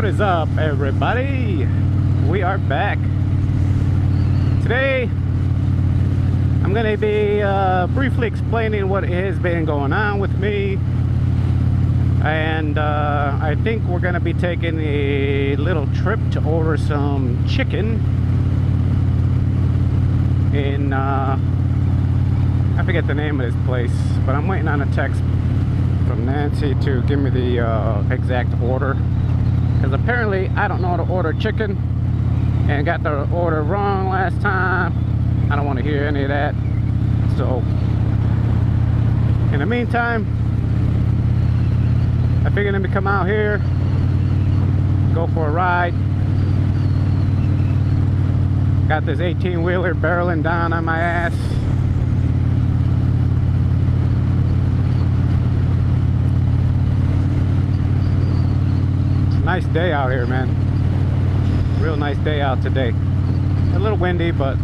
What is up, everybody? We are back. Today I'm going to be briefly explaining what has been going on with me, and I think we're going to be taking a little trip to order some chicken in I forget the name of this place, but I'm waiting on a text from Nancy to give me the exact order, because apparently I don't know how to order chicken and got the order wrong last time. I don't want to hear any of that. So in the meantime, I figured let me come out here, go for a ride. Got this 18-wheeler barreling down on my ass. Nice day out here, man. Real nice day out today. A little windy, but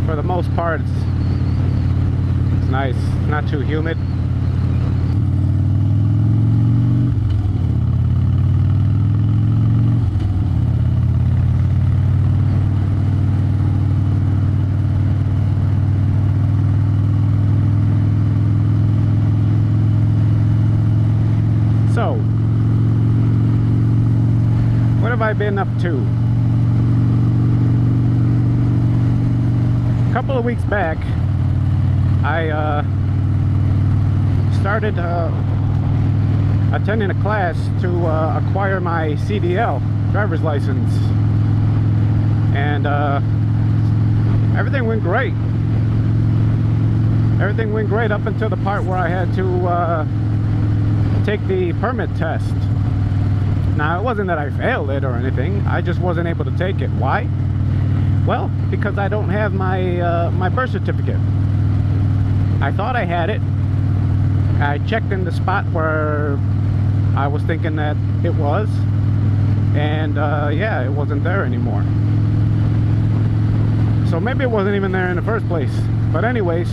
for the most part it's nice. It's not too humid. So what have I been up to? A couple of weeks back, I started attending a class to acquire my CDL, driver's license. And everything went great. Everything went great up until the part where I had to take the permit test. Now, it wasn't that I failed it or anything. I just wasn't able to take it. Why? Well, because I don't have my my birth certificate. I thought I had it. I checked in the spot where I was thinking that it was, and yeah, it wasn't there anymore. So maybe it wasn't even there in the first place. But anyways,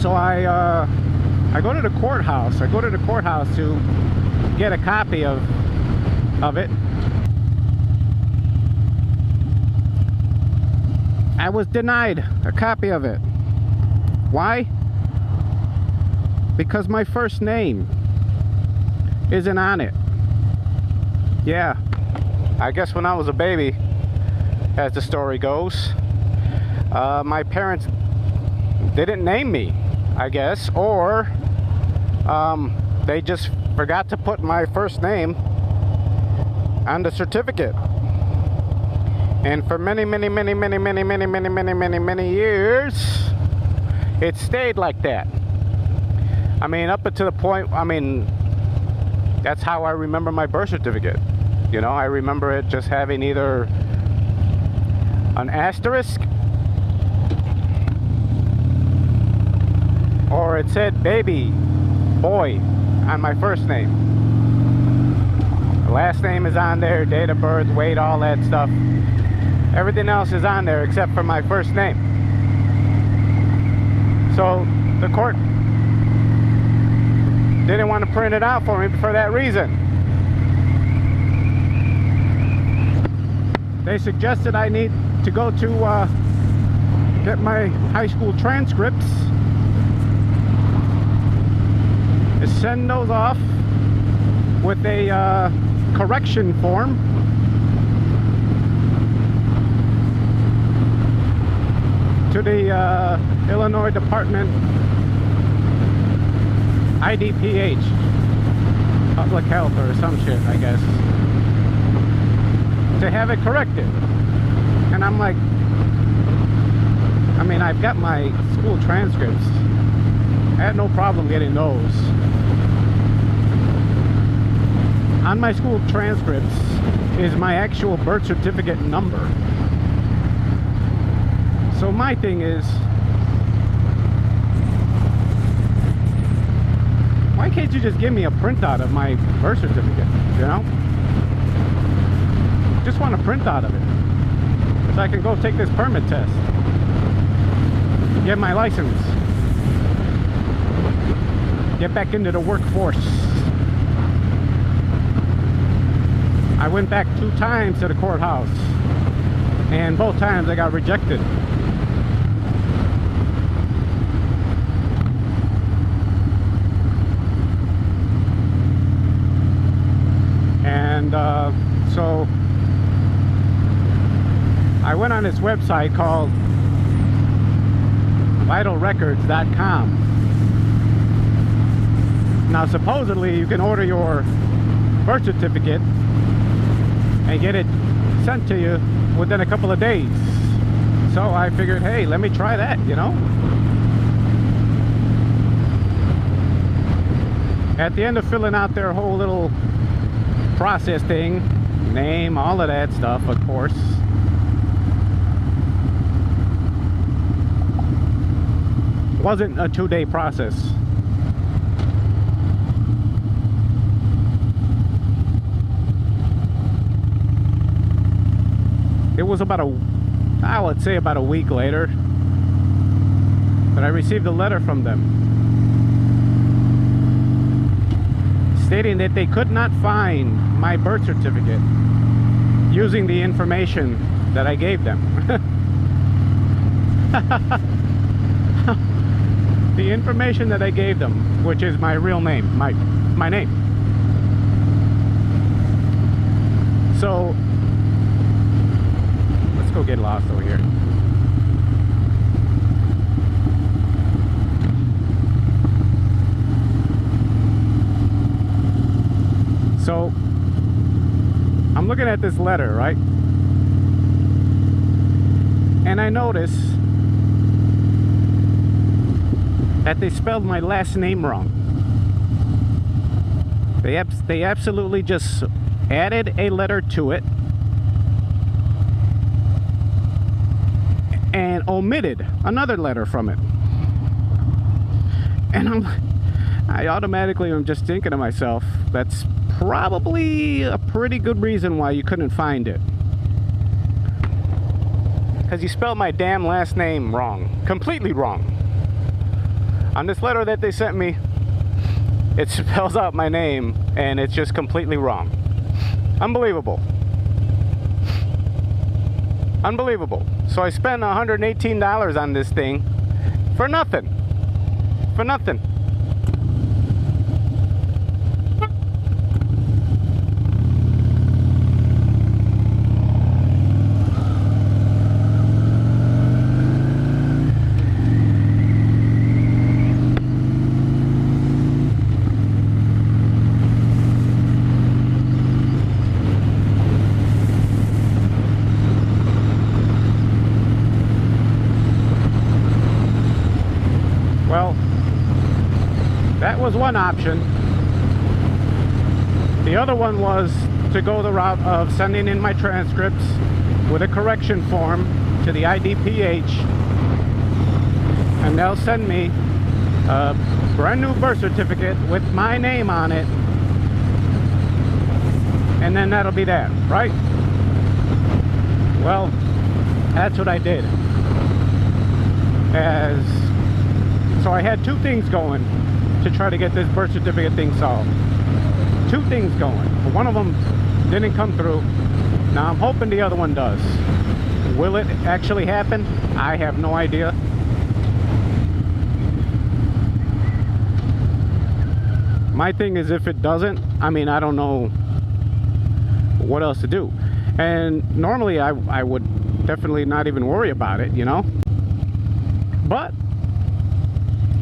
so I go to the courthouse. I go to the courthouse to get a copy of it. I was denied a copy of it. Why? Because my first name isn't on it. Yeah, I guess when I was a baby, as the story goes, my parents didn't name me, I guess, or they just forgot to put my first name on the certificate. And for many years, it stayed like that. I mean, up until the point, I mean, that's how I remember my birth certificate. You know, I remember it just having either an asterisk or it said baby boy on my first name. The last name is on there, date of birth, weight, all that stuff. Everything else is on there except for my first name. So the court didn't want to print it out for me for that reason. They suggested I need to go to get my high school transcripts, send those off with a correction form to the Illinois Department IDPH, Public Health or some shit, I guess, to have it corrected. And I'm like, I mean, I've got my school transcripts. I had no problem getting those. On my school transcripts is my actual birth certificate number. So my thing is, why can't you just give me a printout of my birth certificate, you know? Just want a printout of it, so I can go take this permit test, get my license, get back into the workforce. I went back 2 times to the courthouse, and both times I got rejected. And so I went on this website called vitalrecords.com. Now supposedly you can order your birth certificate and get it sent to you within a couple of days. So I figured, hey, let me try that, you know. At the end of filling out their whole little process thing, name, all of that stuff, of course, wasn't a 2-day process. It was about I would say about a week later that I received a letter from them stating that they could not find my birth certificate using the information that I gave them. The information that I gave them, which is my real name, my name. So let's go get lost over here. So I'm looking at this letter, right? And I notice that they spelled my last name wrong. They absolutely just added a letter to it and omitted another letter from it. And I automatically am just thinking to myself, that's probably a pretty good reason why you couldn't find it. Because you spelled my damn last name wrong. Completely wrong. On this letter that they sent me, it spells out my name and it's just completely wrong. Unbelievable. Unbelievable. So I spent $118 on this thing for nothing. For nothing. Well, that was one option. The other one was to go the route of sending in my transcripts with a correction form to the IDPH, and they'll send me a brand new birth certificate with my name on it, and then that'll be that, right? Well, that's what I did. So I had 2 things going to try to get this birth certificate thing solved. 2 things going. But one of them didn't come through. Now I'm hoping the other one does. Will it actually happen? I have no idea. My thing is, if it doesn't, I mean, I don't know what else to do. And normally I would definitely not even worry about it, you know? But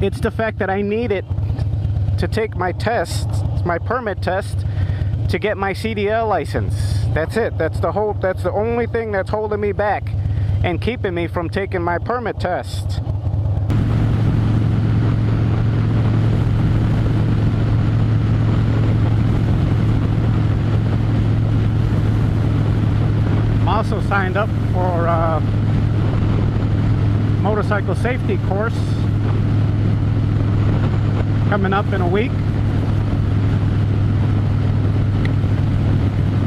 it's the fact that I need it to take my test, my permit test, to get my CDL license. That's it. That's the only thing that's holding me back and keeping me from taking my permit test. I'm also signed up for a motorcycle safety course coming up in a week.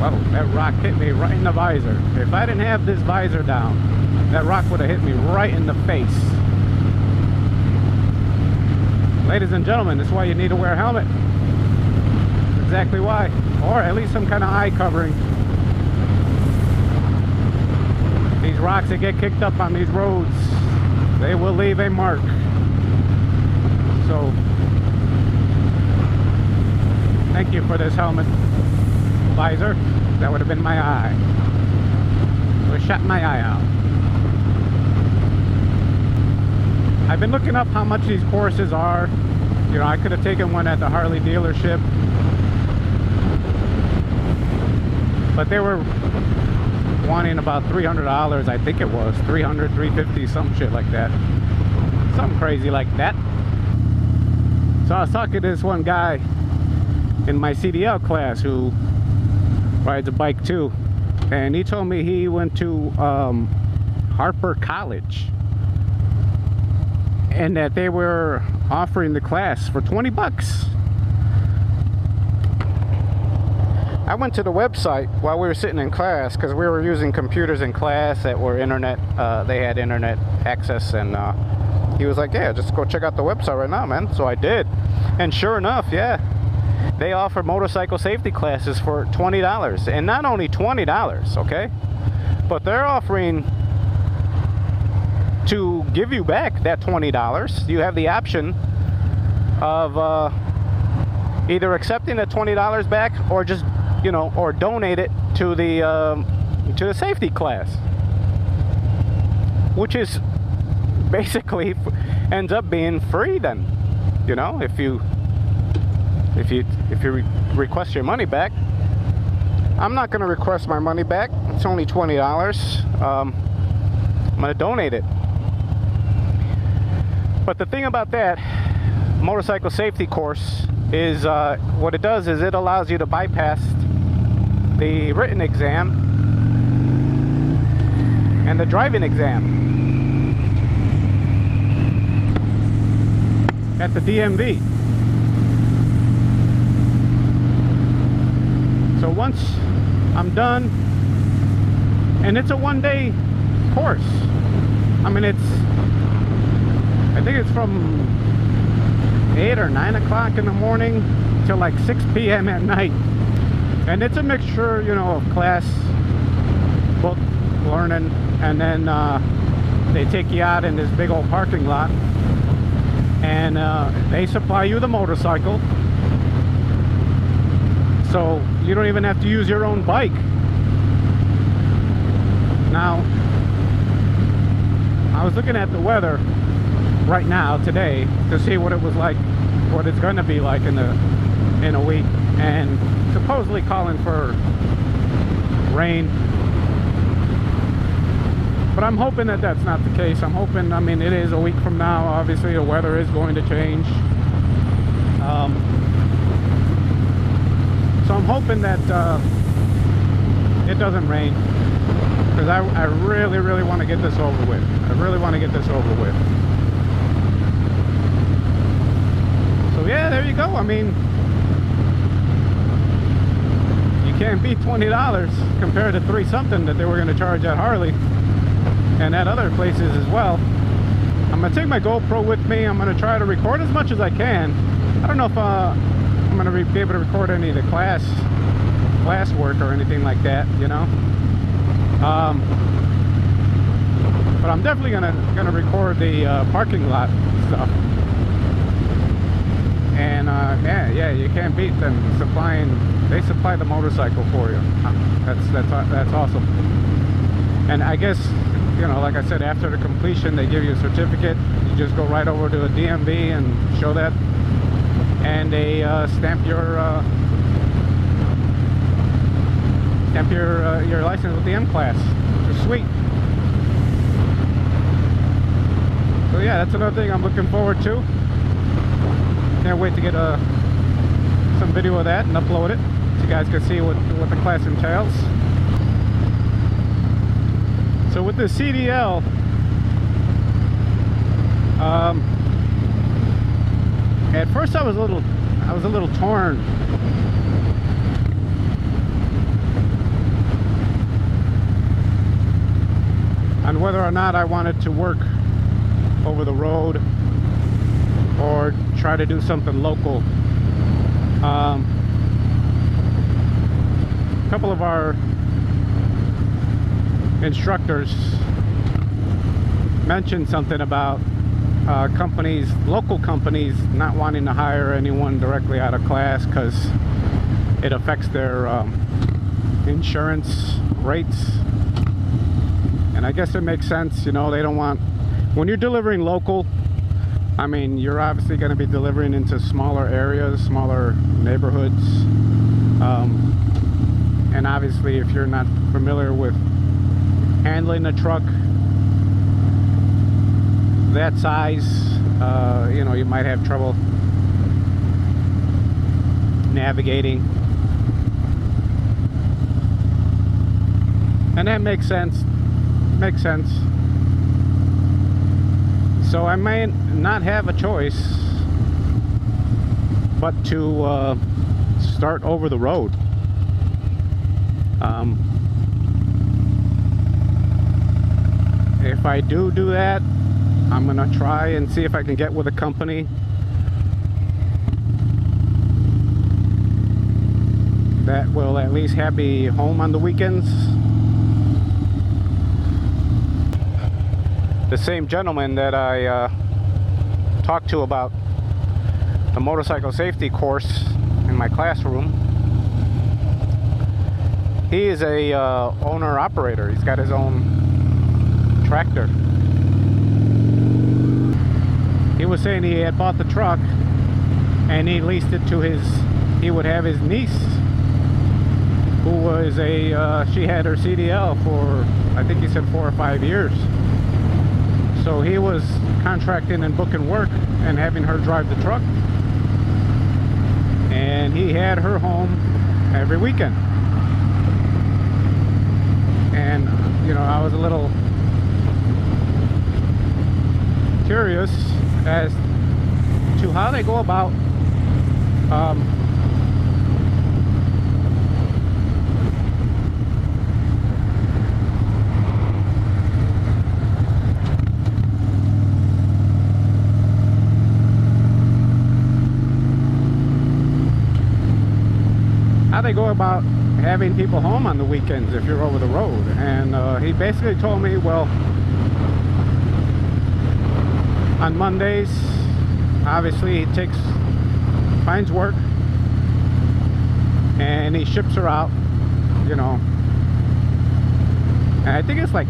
Whoa, that rock hit me right in the visor. If I didn't have this visor down, that rock would have hit me right in the face. Ladies and gentlemen, that's why you need to wear a helmet. Exactly why. Or at least some kind of eye covering. rocks that get kicked up on these roads, they will leave a mark. So thank you for this helmet visor. That would have been my eye. Would have shot my eye out. I've been looking up how much these courses are. You know, I could have taken one at the Harley dealership, but they were wanting about $300. I think it was $300, $350, some shit like that, something crazy like that. So I was talking to this one guy in my CDL class who rides a bike too, and he told me he went to Harper College and that they were offering the class for 20 bucks. I went to the website while we were sitting in class because we were using computers in class that were internet, they had internet access, and he was like, yeah, just go check out the website right now, man. So I did, and sure enough, yeah, they offer motorcycle safety classes for $20, and not only $20, okay, but they're offering to give you back that $20. You have the option of either accepting the $20 back or just, you know, or donate it to the safety class, which is basically ends up being free then, you know, if you request your money back. I'm not going to request my money back. It's only $20. I'm going to donate it. But the thing about that motorcycle safety course is what it does is it allows you to bypass the written exam and the driving exam at the DMV. So once I'm done, and it's a one-day course. I mean, I think it's from 8 or 9 o'clock in the morning till like 6 p.m. at night. And it's a mixture, you know, of class, book, learning, and then they take you out in this big old parking lot, and they supply you the motorcycle. So you don't even have to use your own bike. Now, I was looking at the weather right now today to see what it was like, what it's going to be like in a week, and supposedly calling for rain, but I'm hoping that that's not the case. I'm hoping, I mean, it is a week from now, obviously the weather is going to change, so I'm hoping that it doesn't rain, because I really want to get this over with. I really want to get this over with. So yeah, there you go. I mean, you can't beat $20 compared to $3 something that they were going to charge at Harley and at other places as well. I'm going to take my GoPro with me. I'm going to try to record as much as I can. I don't know if I'm going to be able to record any of the class work or anything like that, you know. But I'm definitely gonna record the parking lot stuff. And yeah, you can't beat them supplying. They supply the motorcycle for you. That's awesome. And I guess, you know, like I said, after the completion, they give you a certificate. You just go right over to the DMV and show that, and they stamp your license with the M class. It's sweet. So yeah, that's another thing I'm looking forward to. Can't wait to get some video of that and upload it so you guys can see what the class entails. So with the CDL, at first I was a little torn. On whether or not I wanted to work over the road or try to do something local. A couple of our instructors mentioned something about companies, local companies, not wanting to hire anyone directly out of class because it affects their insurance rates. And I guess it makes sense, you know. They don't want, when you're delivering local, I mean, you're obviously going to be delivering into smaller areas, smaller neighborhoods, and obviously if you're not familiar with handling a truck that size, you know, you might have trouble navigating, and that makes sense. So I may not have a choice but to start over the road. If I do that, I'm gonna try and see if I can get with a company that will at least have me home on the weekends. The same gentleman that I talked to about the motorcycle safety course in my classroom, he is a owner operator. He's got his own tractor. He was saying he had bought the truck and he leased it to he would have his niece, who was she had her CDL for, I think he said 4 or 5 years. So he was contracting and booking work and having her drive the truck. And he had her home every weekend. And, you know, I was a little curious as to how they go about having people home on the weekends if you're over the road. And he basically told me, well, on Mondays, obviously he finds work and he ships her out, you know, and I think it's like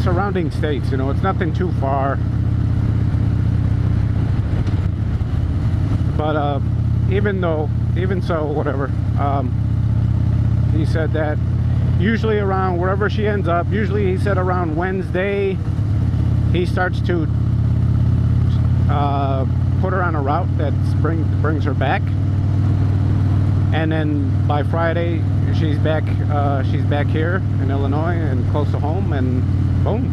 surrounding states, you know, it's nothing too far. But even so, whatever, he said that usually around wherever she ends up, usually he said around Wednesday, he starts to put her on a route that brings her back, and then by Friday she's back here in Illinois and close to home, and boom,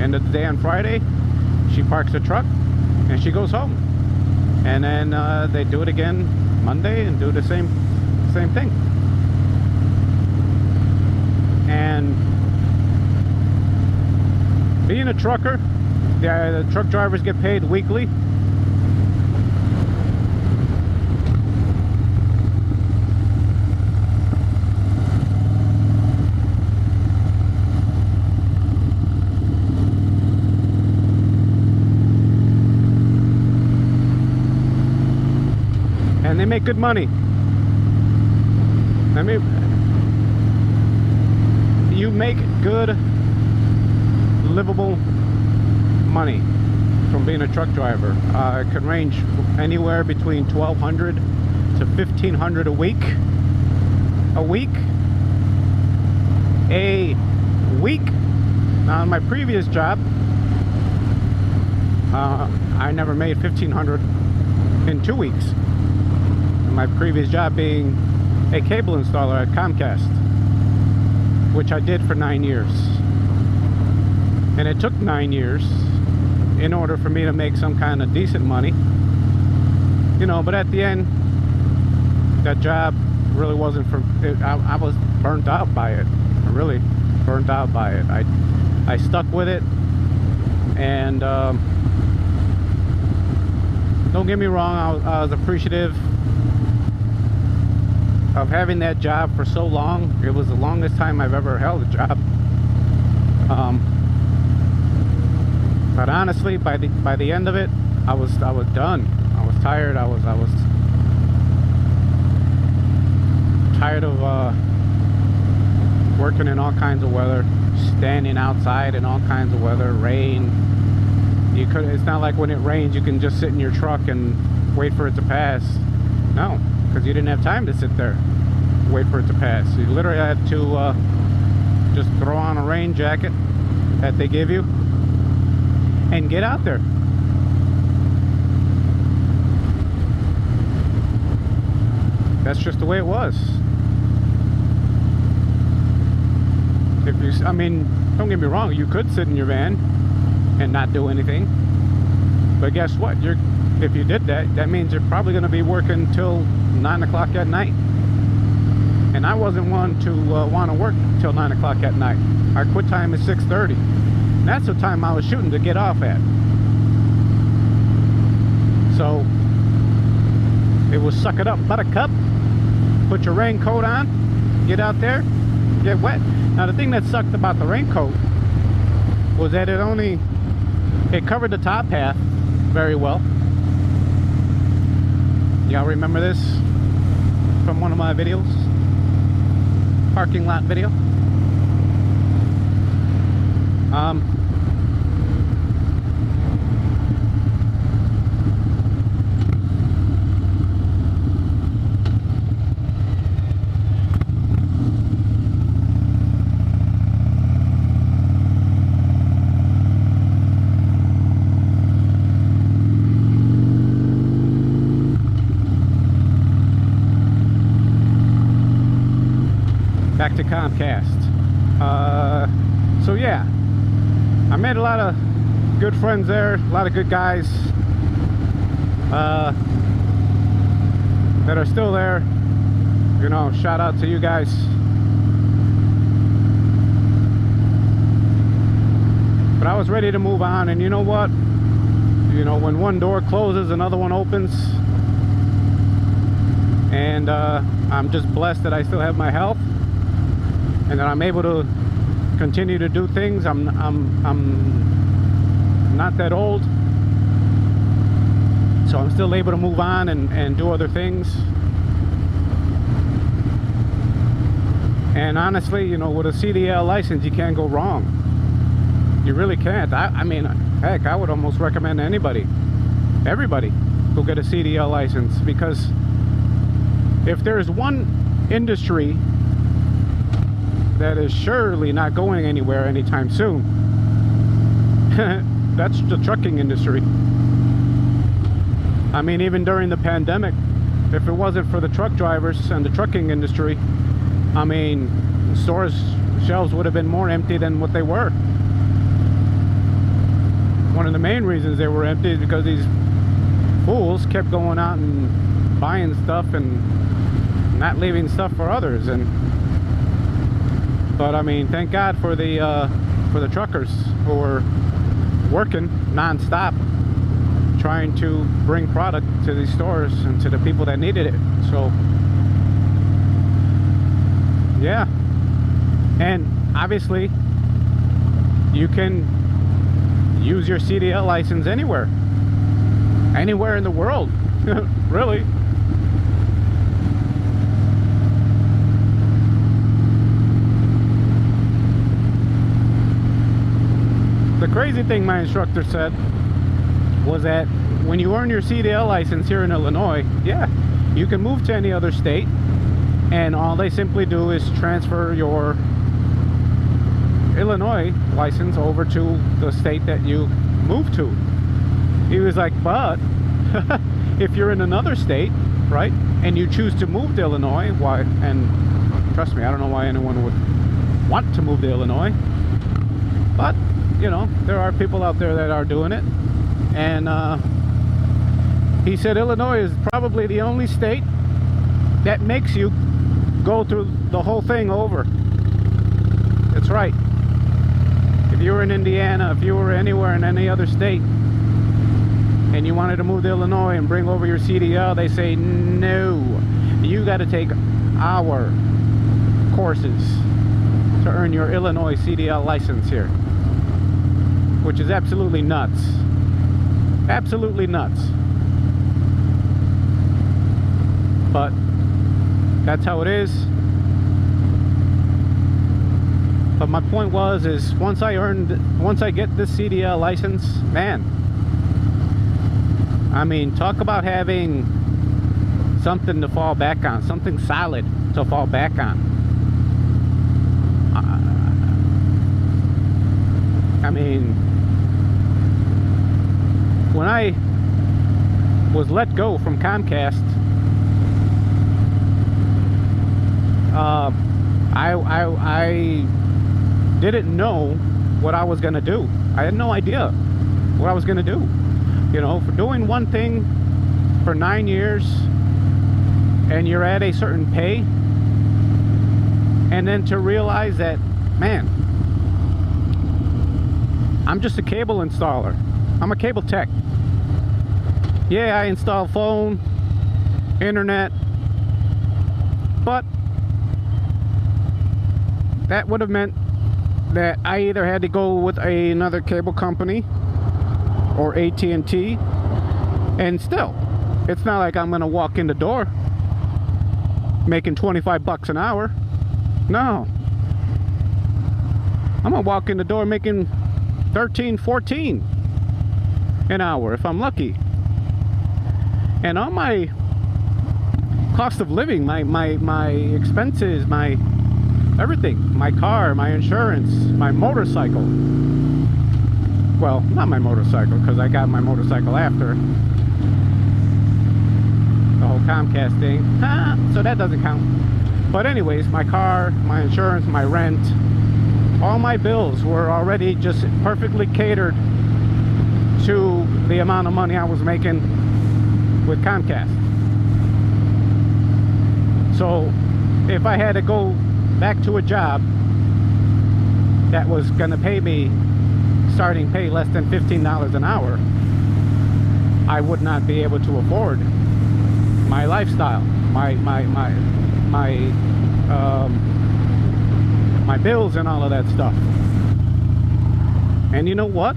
end of the day on Friday she parks the truck and she goes home. And then they do it again Monday and do the same thing. And being a trucker, the truck drivers get paid weekly. And they make good money. I mean, you make good, livable money from being a truck driver. It can range anywhere between $1,200 to $1,500 a week. Now, in my previous job, I never made $1,500 in 2 weeks. My previous job being a cable installer at Comcast, which I did for 9 years. And it took 9 years in order for me to make some kind of decent money, you know. But at the end, that job really wasn't for it. I was burnt out by it. Really burnt out by it. I stuck with it, and don't get me wrong, I was appreciative of having that job for so long. It was the longest time I've ever held a job. But honestly, by the end of it, I was done. I was tired. I was tired of working in all kinds of weather, standing outside in all kinds of weather, rain. It's not like when it rains you can just sit in your truck and wait for it to pass. No, because you didn't have time to sit there, wait for it to pass. You literally had to just throw on a rain jacket that they give you and get out there. That's just the way it was. I mean, don't get me wrong, you could sit in your van and not do anything, but guess what? If you did that, that means you're probably going to be working till 9 o'clock at night. And I wasn't one to want to work till 9 o'clock at night. Our quit time is 6:30. That's the time I was shooting to get off at. So it was suck it up, buttercup. Put your raincoat on, get out there, get wet. Now the thing that sucked about the raincoat was that it covered the top half very well. Y'all remember this from one of my videos? Parking lot video. Back to Comcast. So yeah, I made a lot of good friends there, a lot of good guys that are still there. You know, shout out to you guys. But I was ready to move on, and you know what? You know, when one door closes, another one opens. And I'm just blessed that I still have my health, and that I'm able to continue to do things. I'm not that old, so I'm still able to move on and do other things. And honestly, you know, with a CDL license, you can't go wrong. You really can't. I mean, heck, I would almost recommend everybody go get a CDL license, because if there's one industry that is surely not going anywhere anytime soon, that's the trucking industry. I mean, even during the pandemic, if it wasn't for the truck drivers and the trucking industry, I mean, stores' shelves would have been more empty than what they were. One of the main reasons they were empty is because these fools kept going out and buying stuff and not leaving stuff for others. But I mean, thank God for the truckers who were working non-stop, trying to bring product to these stores and to the people that needed it. So yeah, and obviously you can use your CDL license anywhere in the world. Really. The crazy thing my instructor said was that when you earn your CDL license here in Illinois, yeah, you can move to any other state, and all they simply do is transfer your Illinois license over to the state that you moved to. He was like, but if you're in another state, right, and you choose to move to Illinois, why? And trust me, I don't know why anyone would want to move to Illinois, but you know, there are people out there that are doing it. And he said Illinois is probably the only state that makes you go through the whole thing over. That's right. If you were in Indiana, if you were anywhere in any other state, and you wanted to move to Illinois and bring over your CDL, they say, no, you got to take our courses. to earn your Illinois CDL license here, which is absolutely nuts. Absolutely nuts. But that's how it is. But my point is once I get this CDL license, man, I mean, talk about having something to fall back on, something solid to fall back on. I mean, when I was let go from Comcast, I didn't know what I was gonna do. I had no idea what I was gonna do. You know, for doing one thing for 9 years and you're at a certain pay, and then to realize that, man, I'm just a cable installer. I'm a cable tech. Yeah, I install phone, internet, but that would have meant that I either had to go with another cable company or AT&T, and still, it's not like I'm gonna walk in the door making 25 bucks an hour. No, I'm gonna walk in the door making 13, 14 an hour if I'm lucky. And all my cost of living, my expenses, my everything, my car, my insurance, my motorcycle. Well, not my motorcycle, because I got my motorcycle after the whole Comcast thing. So that doesn't count. But anyways, my car, my insurance, my rent, all my bills were already just perfectly catered to the amount of money I was making with Comcast. So if I had to go back to a job that was gonna pay me starting pay less than $15 an hour, I would not be able to afford my lifestyle, my bills and all of that stuff. And you know what?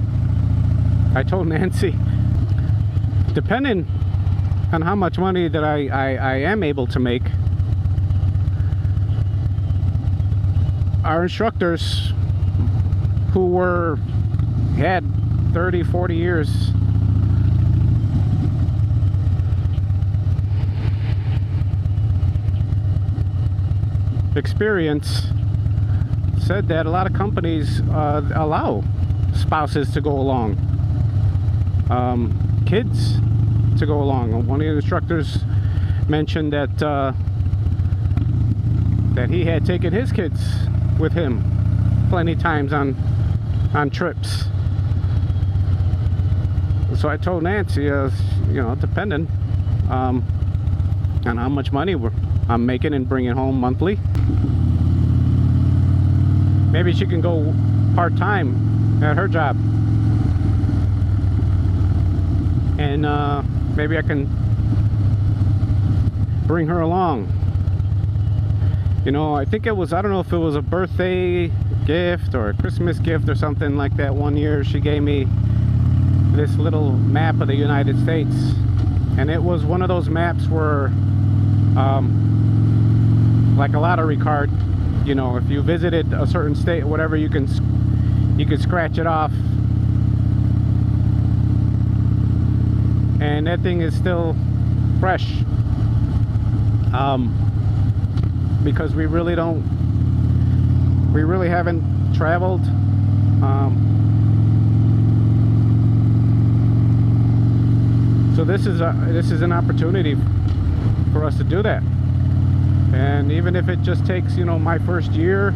I told Nancy, depending on how much money that I am able to make, our instructors who had 30, 40 years experience said that a lot of companies allow spouses to go along, kids to go along. One of the instructors mentioned that that he had taken his kids with him plenty times on trips. So I told Nancy, you know, depending on how much money I'm making and bringing home monthly, maybe she can go part-time at her job, and maybe I can bring her along. You know, I think it was, I don't know if it was a birthday gift or a Christmas gift or something like that. One year she gave me this little map of the United States, and it was one of those maps where like a lottery card, you know, if you visited a certain state or whatever, you could scratch it off, and that thing is still fresh, because we really haven't traveled. So this is an opportunity for us to do that. And even if it just takes, you know, my first year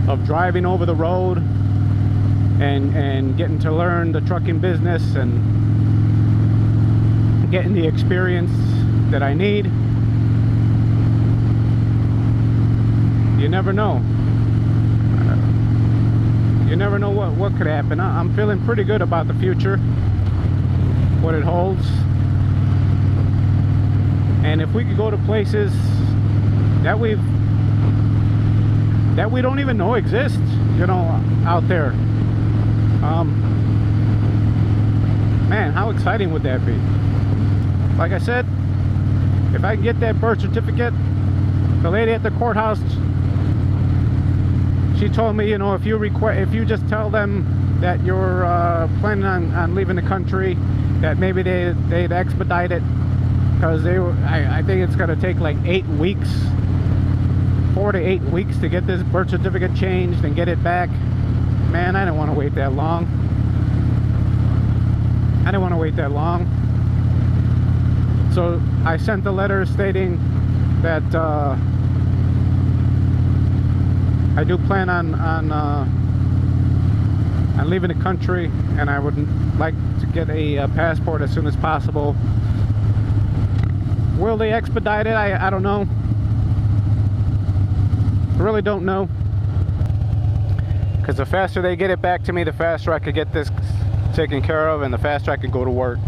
of driving over the road and getting to learn the trucking business and getting the experience that I need, you never know. You never know what could happen. I'm feeling pretty good about the future, what it holds. And if we could go to places that that we don't even know exist, you know, out there. Man, how exciting would that be? Like I said, if I can get that birth certificate, the lady at the courthouse, she told me, you know, if you just tell them that you're planning on leaving the country, that maybe they'd expedite it, because I think it's gonna take like 8 weeks, 4 to 8 weeks to get this birth certificate changed and get it back. Man, I didn't want to wait that long. I didn't want to wait that long. So I sent a letter stating that I do plan on leaving the country, and I would like to get a passport as soon as possible. Will they expedite it? I don't know. I really don't know. Because the faster they get it back to me, the faster I could get this taken care of, and the faster I could go to work.